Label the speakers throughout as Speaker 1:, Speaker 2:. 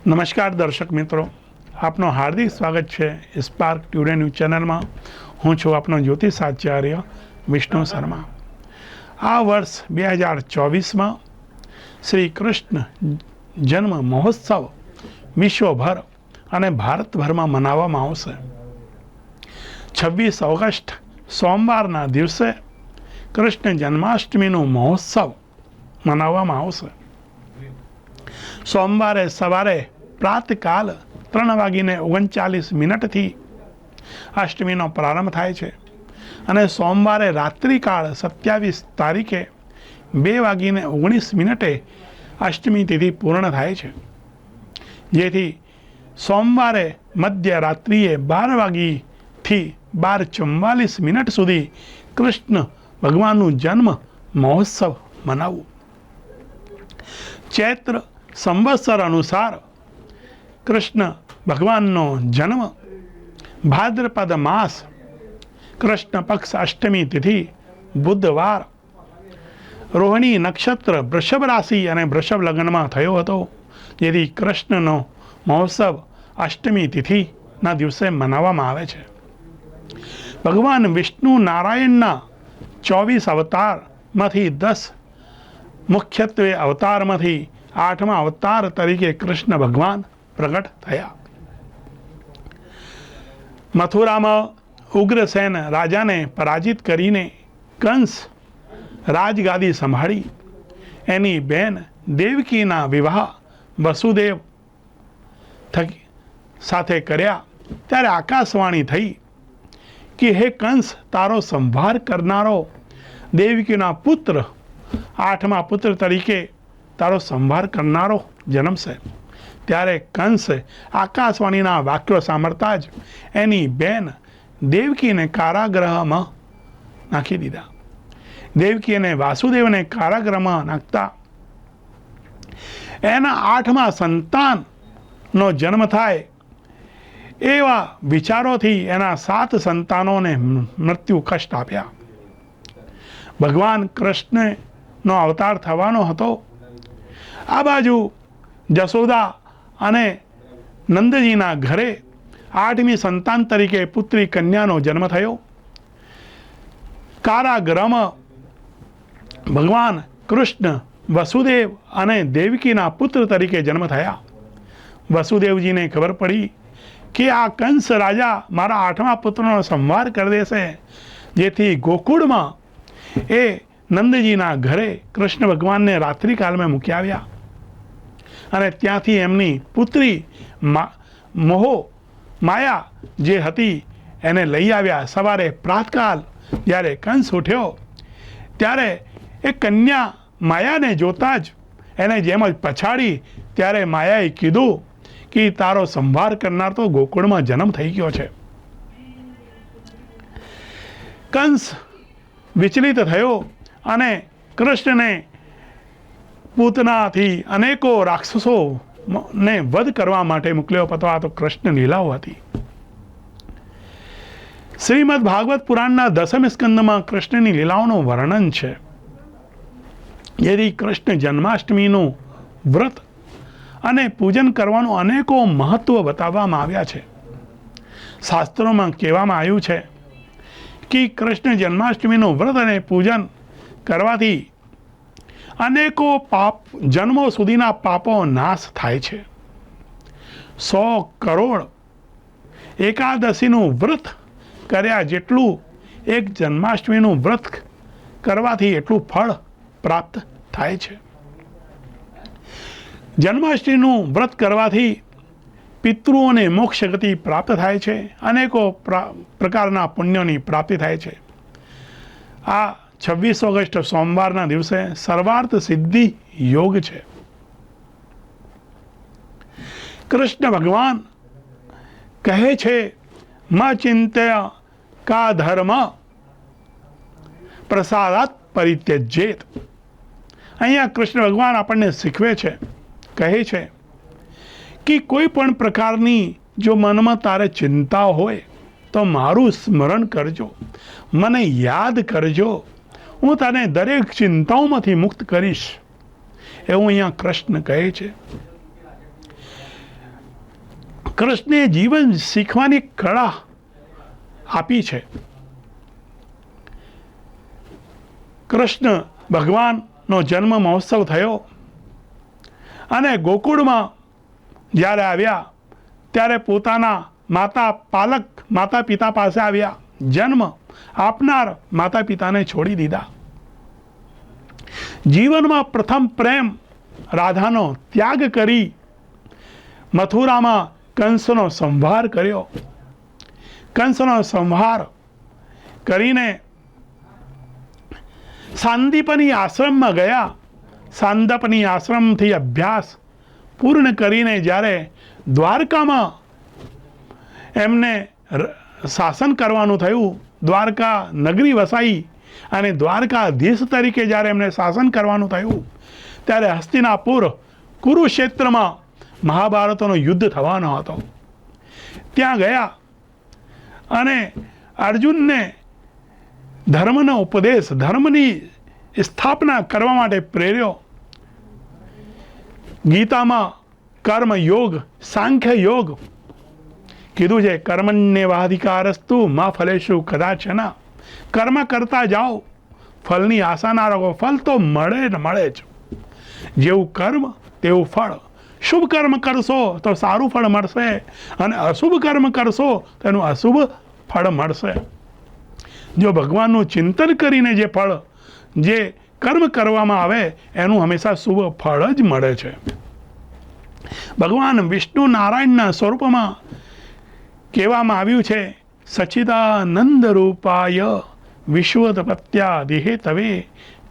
Speaker 1: નમસ્કાર દર્શક મિત્રો, આપનું હાર્દિક સ્વાગત છે સ્પાર્ક ટુડે ન્યૂઝ ચેનલમાં। હું છું આપનો જ્યોતિષાચાર્ય વિષ્ણુ શર્મા। આ વર્ષ 2024માં શ્રી કૃષ્ણ જન્મ મહોત્સવ વિશ્વભર અને ભારતભરમાં મનાવવામાં આવશે। 26 ઓગસ્ટ સોમવારના દિવસે કૃષ્ણ જન્માષ્ટમીનું મહોત્સવ મનાવવામાં આવશે। સોમવારે સવારે પ્રાતકાલ 3:39 અષ્ટમીનો પ્રારંભ થાય છે અને સોમવારે રાત્રિકાળ 27 તારીખે 2:19 અષ્ટમી તિથિ પૂર્ણ થાય છે, જેથી સોમવારે મધ્યરાત્રિએ 12 વાગ્યાથી 12:44 સુધી કૃષ્ણ ભગવાનનું જન્મ મહોત્સવ મનાવવું। ચૈત્ર સંવત્સર અનુસાર કૃષ્ણ ભગવાનનો જન્મ ભાદ્રપદ માસ કૃષ્ણ પક્ષ અષ્ટમી તિથિ બુધવાર રોહિણી નક્ષત્ર વૃષભ રાશિ અને વૃષભ લગ્નમાં થયો હતો, જેથી કૃષ્ણનો મહોત્સવ અષ્ટમી તિથિના દિવસે મનાવવામાં આવે છે। ભગવાન વિષ્ણુ નારાયણના 24 અવતારમાંથી 10 મુખ્યત્વે અવતારમાંથી 8મા અવતાર તરીકે કૃષ્ણ ભગવાન પ્રગટ થયા। મથુરામાં ઉગ્રસેન રાજાને પરાજિત કરીને કંસ રાજગાદી સંભાળી એની બેન દેવકીના વિવાહ વસુદેવ સાથે કર્યા, ત્યારે આકાશવાણી થઈ કે હે કંસ, તારો સંભાર કરનારો દેવકીના પુત્ર 8મા પુત્ર તરીકે તારો સંભાર કરનારો જન્મશે। ત્યારે કંસ આકાશવાણીના વાક્યો સાંભળતા જ એની બેન દેવકીને કારાગૃહમાં નાખી દીધા। દેવકી અને વાસુદેવને કારાગૃહમાં નાખતા એના 8મા સંતાનનો જન્મ થાય એવા વિચારોથી એના 7 સંતાનોને મૃત્યુ કષ્ટ આપ્યા। ભગવાન કૃષ્ણનો અવતાર થવાનો હતો। આ બાજુ જશોદા અને નંદજીના ઘરે 8મી સંતાન તરીકે પુત્રી કન્યાનો જન્મ થયો। કારાગૃહમાં ભગવાન કૃષ્ણ વસુદેવ અને દેવકીના પુત્ર તરીકે જન્મ થયા। વસુદેવજીને ખબર પડી કે આ કંસ રાજા મારા 8મા પુત્રનો સંહાર કરી દેશે, જેથી ગોકુળમાં એ નંદજીના ઘરે કૃષ્ણ ભગવાનને રાત્રિકાળમાં મૂકી આવ્યા અને ત્યાંથી એમની પુત્રી માયા જે હતી એને લઈ આવ્યા। સવારે પ્રાતકાલ જ્યારે કંસ ઉઠ્યો ત્યારે એ કન્યા માયાને જોતા જ એને જેમ જ પછાડી, ત્યારે માયાએ કીધું કે તારો સંભાર કરનાર તો ગોકુળમાં જન્મ થઈ ગયો છે। કંસ વિચલિત થયો અને કૃષ્ણને પૂતનાથી અનેકો રાક્ષસોને વધ કરવા માટે મોકલ્યો હતો। આ તો કૃષ્ણ લીલાઓ હતી। શ્રીમદ ભાગવત પુરાણના 10મ સ્કંદમાં કૃષ્ણની લીલાઓનું વર્ણન છે, જેથી કૃષ્ણ જન્માષ્ટમીનું વ્રત અને પૂજન કરવાનું અનેકો મહત્વ બતાવવામાં આવ્યા છે। શાસ્ત્રોમાં કહેવામાં આવ્યું છે કે કૃષ્ણ જન્માષ્ટમીનું વ્રત અને પૂજન કરવાથી અનેકો જન્મો સુધીના પાપો નાશ થાય છે। 100 કરોડ એકાદશીનું વ્રત કર્યા જેટલું એક જન્માષ્ટમીનું વ્રત કરવાથી એટલું ફળ પ્રાપ્ત થાય છે। જન્માષ્ટમીનું વ્રત કરવાથી પિતૃઓને મોક્ષ ગતિ પ્રાપ્ત થાય છે, અનેકો પ્રકારના પુણ્યોની પ્રાપ્તિ થાય છે। આ 26 ઓગસ્ટ સોમવારના દિવસે સર્વાર્થ સિદ્ધિ યોગ છે। કૃષ્ણ ભગવાન કહે છે મ ચિંત્ય કા ધર્મ પ્રસાદાત પરિત્યજેત। અહીંયા કૃષ્ણ ભગવાન આપણને શીખવે છે, કહે છે કે કોઈ પણ પ્રકારની જો મનમાં તારે ચિંતા હોય તો મારું સ્મરણ કરજો, મને યાદ કરજો, હું તને દરેક ચિંતાઓમાંથી મુક્ત કરીશ, એવું અહીંયા કૃષ્ણ કહે છે। કૃષ્ણે જીવન શીખવાની કળા આપી છે. કૃષ્ણ ભગવાનનો જન્મ મહોત્સવ થયો અને ગોકુળમાં જ્યારે આવ્યા ત્યારે પોતાના માતા પિતા પાસે આવ્યા. જન્મ આપનાર માતા પિતાને છોડી દીધા. જીવનમાં પ્રથમ પ્રેમ રાધાનો ત્યાગ કરી મથુરામાં કંસનો સંહાર કર્યો. કંસનો સંહાર કરીને સાંદીપની આશ્રમમાં ગયા. સાંદપની આશ્રમથી અભ્યાસ પૂર્ણ કરીને જ્યારે દ્વારકામાં એમને શાસન કરવાનું થયું, દ્વારકા નગરી વસાઈ અને દ્વારકાધીશ તરીકે જ્યારે એમને શાસન કરવાનું થયું ત્યારે હસ્તિનાપુર કુરુક્ષેત્રમાં મહાભારતનો યુદ્ધ થવાનો હતો. ત્યાં ગયા અને અર્જુનને ધર્મનો ઉપદેશ, ધર્મની સ્થાપના કરવા માટે પ્રેર્યો. ગીતામાં કર્મ યોગ, સાંખ્ય યોગ કીધું છે. કર્મણ્યેવાધિકારસ્તુ મા ફલેષુ કદાચન. કર્મ કરતા જાઓ, ફળની આશા ના રાખો. ફળ તો મળે જ મળે જ. જેવું કર્મ તેવું ફળ. શુભ કર્મ કરશો તો સારું ફળ મળશે અને અશુભ કર્મ કરશો તો એનું અશુભ ફળ મળશે. જો ભગવાનનું ચિંતન કરીને જે ફળ, જે કર્મ કરવામાં આવે એનું હંમેશા શુભ ફળ જ મળે છે. ભગવાન વિષ્ણુ નારાયણના સ્વરૂપમાં કહેવામાં આવ્યું છે, સચ્ચિદાનંદ રૂપાય વિશ્વોત્પત્યાદિ હેતવે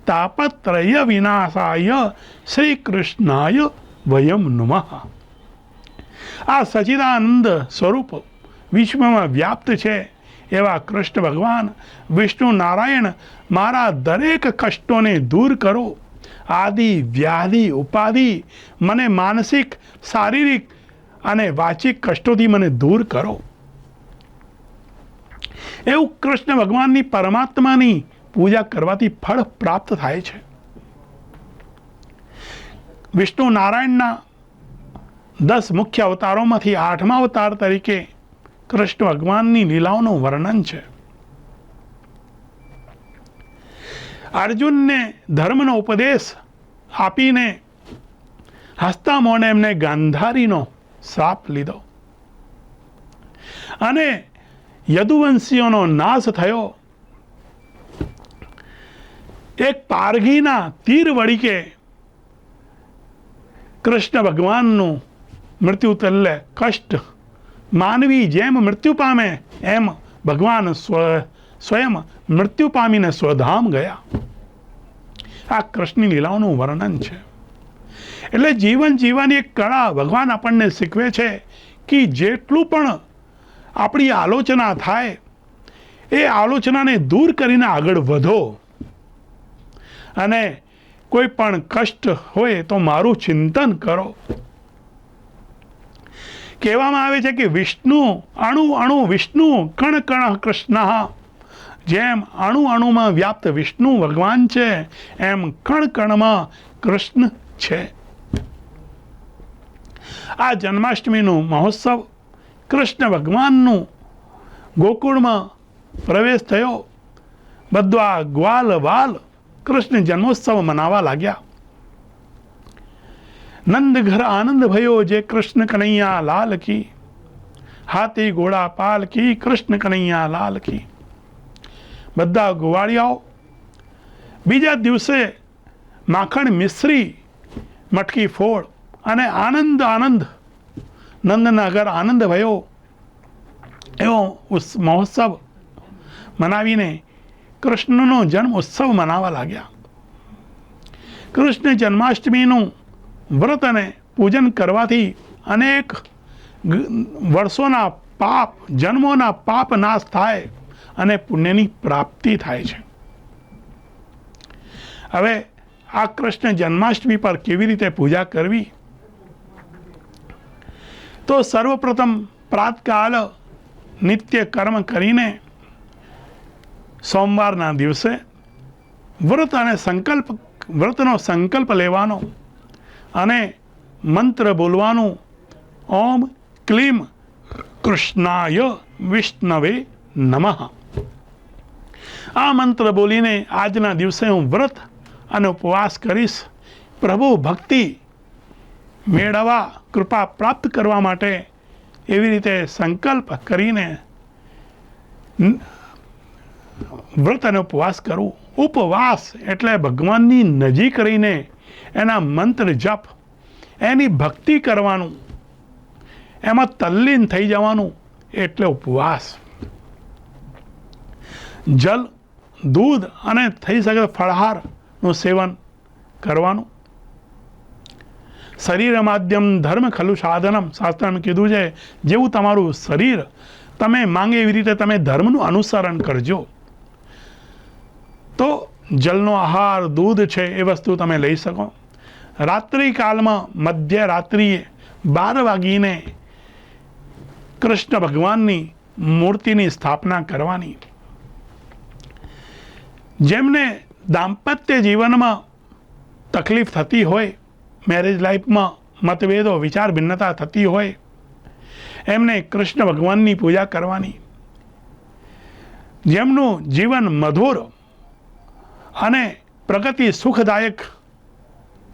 Speaker 1: તાપત્રય વિનાશાય શ્રી કૃષ્ણાય વયમ નમઃ. આ સચ્ચિદાનંદ સ્વરૂપ વિશ્વમાં વ્યાપ્ત છે એવા કૃષ્ણ ભગવાન વિષ્ણુ નારાયણ મારા દરેક કષ્ટોને દૂર કરો. આદિ વ્યાધિ ઉપાધિ મને માનસિક, શારીરિક અને વાચિક કષ્ટોથી મને દૂર કરો. એવું કૃષ્ણ ભગવાનની, પરમાત્માની પૂજા કરવાથી ફળ પ્રાપ્ત થાય છે. વિષ્ણુ નારાયણના 10 મુખ્ય અવતારોમાંથી 8મા અવતાર તરીકે કૃષ્ણ ભગવાનની લીલાઓનું વર્ણન છે. અર્જુનને ધર્મનો ઉપદેશ આપીને હસતા મોઢે એમને ગાંધારીનો શ્રાપ લીધો અને યદુવંશીઓનો નાશ થયો. એક પારઘીના તીર વળીકે કૃષ્ણ ભગવાનનું મૃત્યુ તલ્લે કષ્ટ, માનવી જેમ મૃત્યુ પામે એમ ભગવાન સ્વયં મૃત્યુ પામીને સ્વધામ ગયા. આ કૃષ્ણની લીલાઓનું વર્ણન છે. એટલે જીવન જીવવાની એક કળા ભગવાન આપણને શીખવે છે કે જેટલું પણ આપણી આલોચના થાય એ આલોચનાને દૂર કરીને આગળ વધો અને કોઈ પણ કષ્ટ હોય તો મારું ચિંતન કરો. કહેવામાં આવે છે કે વિષ્ણુ અણુ અણુ વિષ્ણુ કણ કણ કૃષ્ણ. જેમ અણુ અણુમાં વ્યાપ્ત વિષ્ણુ ભગવાન છે એમ કણ કણમાં કૃષ્ણ છે. આ જન્માષ્ટમીનું મહોત્સવ, કૃષ્ણ ભગવાનનું ગોકુળમાં પ્રવેશ થયો. બધા ગ્વાલ વાલ કૃષ્ણ જન્મોત્સવ મનાવવા લાગ્યા. નંદ ઘર આનંદ ભયો જે કૃષ્ણ કનૈયા લાલ કી. હાથી ઘોડા પાલ કી કૃષ્ણ કનૈયા લાલ કી. બધા ગોવાળિયાઓ બીજા દિવસે માખણ મિશ્રી મટકી ફોડ અને આનંદ આનંદ નંદના ઘર આનંદ ભયો એવો મહોત્સવ મનાવીને કૃષ્ણનો જન્મ ઉત્સવ મનાવવા લાગ્યા. કૃષ્ણ જન્માષ્ટમીનું વ્રત અને પૂજન કરવાથી અનેક વર્ષોના પાપ, જન્મોના પાપ નાશ થાય અને પુણ્યની પ્રાપ્તિ થાય છે. હવે આ કૃષ્ણ જન્માષ્ટમી પર કેવી રીતે પૂજા કરવી? તો સર્વપ્રથમ પ્રાતકાલ નિત્ય કર્મ કરીને સોમવારના દિવસે વ્રતનો સંકલ્પ લેવાનો અને મંત્ર બોલવાનું. ઓમ ક્લીમ કૃષ્ણાય વિષ્ણવે નમઃ. આ મંત્ર બોલીને આજના દિવસે હું વ્રત અને ઉપવાસ કરીશ. પ્રભુ ભક્તિ મેળવવા, કૃપા પ્રાપ્ત કરવા માટે એવી રીતે સંકલ્પ કરીને વ્રત અને ઉપવાસ કરવું. ઉપવાસ એટલે ભગવાનની નજીક રહીને એના મંત્ર જપ, એની ભક્તિ કરવાનું, એમાં તલ્લીન થઈ જવાનું એટલે ઉપવાસ. જલ, દૂધ અને થઈ શકે ફળહારનું સેવન કરવાનું. શરીર માધ્યમ ધર્મ ખલું સાધનમ, શાસ્ત્રમાં કીધું છે જેવું તમારું શરીર તમે માંગે એવી રીતે તમે ધર્મનું અનુસરણ કરજો. તો જલનો આહાર, દૂધ છે એ વસ્તુ તમે લઈ શકો. રાત્રિકાળમાં મધ્યરાત્રિએ 12 વાગીને કૃષ્ણ ભગવાનની મૂર્તિની સ્થાપના કરવાની. જેમને દાંપત્ય જીવનમાં તકલીફ થતી હોય, મેરેજ લાઈફમાં મતભેદો, વિચાર ભિન્નતા થતી હોય, એમને કૃષ્ણ ભગવાનની પૂજા કરવાની. જેમનું જીવન મધુર અને પ્રગતિ સુખદાયક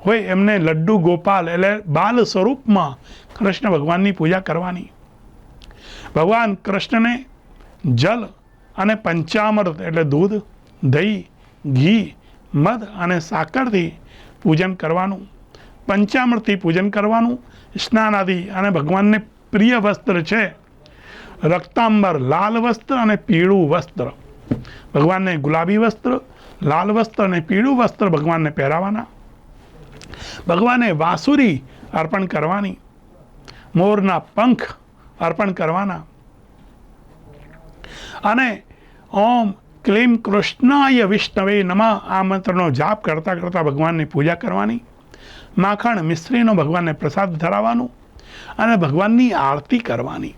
Speaker 1: હોય, એમને લડ્ડુ ગોપાલ એટલે બાલ સ્વરૂપમાં કૃષ્ણ ભગવાનની પૂજા કરવાની. ભગવાન કૃષ્ણને જલ અને પંચામૃત એટલે દૂધ, દહીં, ઘી, મધ અને સાકરથી પૂજન કરવાનું. પંચામૃતથી પૂજન કરવાનું. સ્નાન આદિ અને ભગવાનને પ્રિય વસ્ત્ર છે રક્તાંબર, લાલ વસ્ત્ર અને પીળું વસ્ત્ર. ભગવાનને ગુલાબી વસ્ત્ર, લાલ વસ્ત્ર અને પીળું વસ્ત્ર ભગવાનને પહેરાવાના. ભગવાનને વાંસુરી અર્પણ કરવાની. મોરના પંખ અર્પણ કરવાના. અને ઓમ ક્લીમ કૃષ્ણાય વિષ્ણવે નમઃ આ મંત્રનો જાપ કરતાં કરતાં ભગવાનની પૂજા કરવાની. માખણ મિશ્રીનો ભગવાનને પ્રસાદ ધરાવવાનું અને ભગવાનની આરતી કરવાની.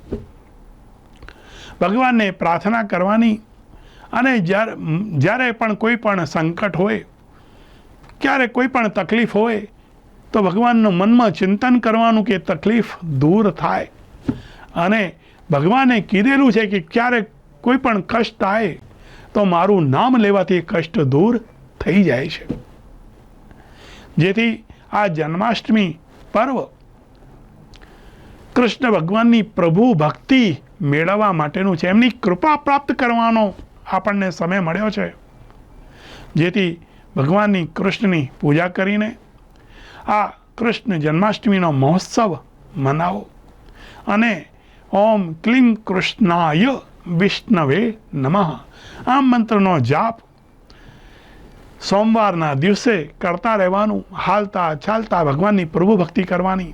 Speaker 1: ભગવાનને પ્રાર્થના કરવાની. અને જ્યારે પણ કોઈ પણ સંકટ હોય, ક્યારે કોઈ પણ તકલીફ હોય, તો ભગવાનનું મનમાં ચિંતન કરવાનું કે તકલીફ દૂર થાય. અને ભગવાને કીધેલું છે કે ક્યારે કોઈ પણ કષ્ટ થાય તો મારું નામ લેવાથી કષ્ટ દૂર થઈ જાય છે. જેથી આ જન્માષ્ટમી પર્વ કૃષ્ણ ભગવાનની પ્રભુ ભક્તિ મેળવવા માટેનું છે. એમની કૃપા પ્રાપ્ત કરવાનો આપણને સમય મળ્યો છે. જેથી ભગવાનની કૃષ્ણની પૂજા કરીને આ કૃષ્ણ જન્માષ્ટમીનો મહોત્સવ મનાવો. અને ઓમ ક્લીમ કૃષ્ણાય વિષ્ણવે નમઃ આ મંત્રનો જાપ સોમવારના દિવસે કરતા રહેવાનું. હાલતા ચાલતા ભગવાનની પ્રભુ ભક્તિ કરવાની.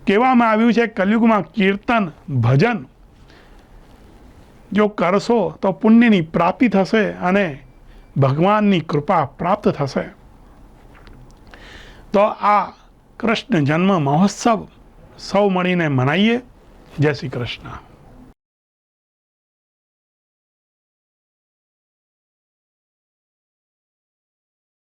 Speaker 1: કહેવામાં આવ્યું છે કલયુગમાં કીર્તન, ભજન જો કરશો તો પુણ્યની પ્રાપ્તિ થશે અને ભગવાનની કૃપા પ્રાપ્ત થશે. તો આ કૃષ્ણ જન્મ મહોત્સવ સૌ મળીને મનાઈએ. જય શ્રી કૃષ્ણ.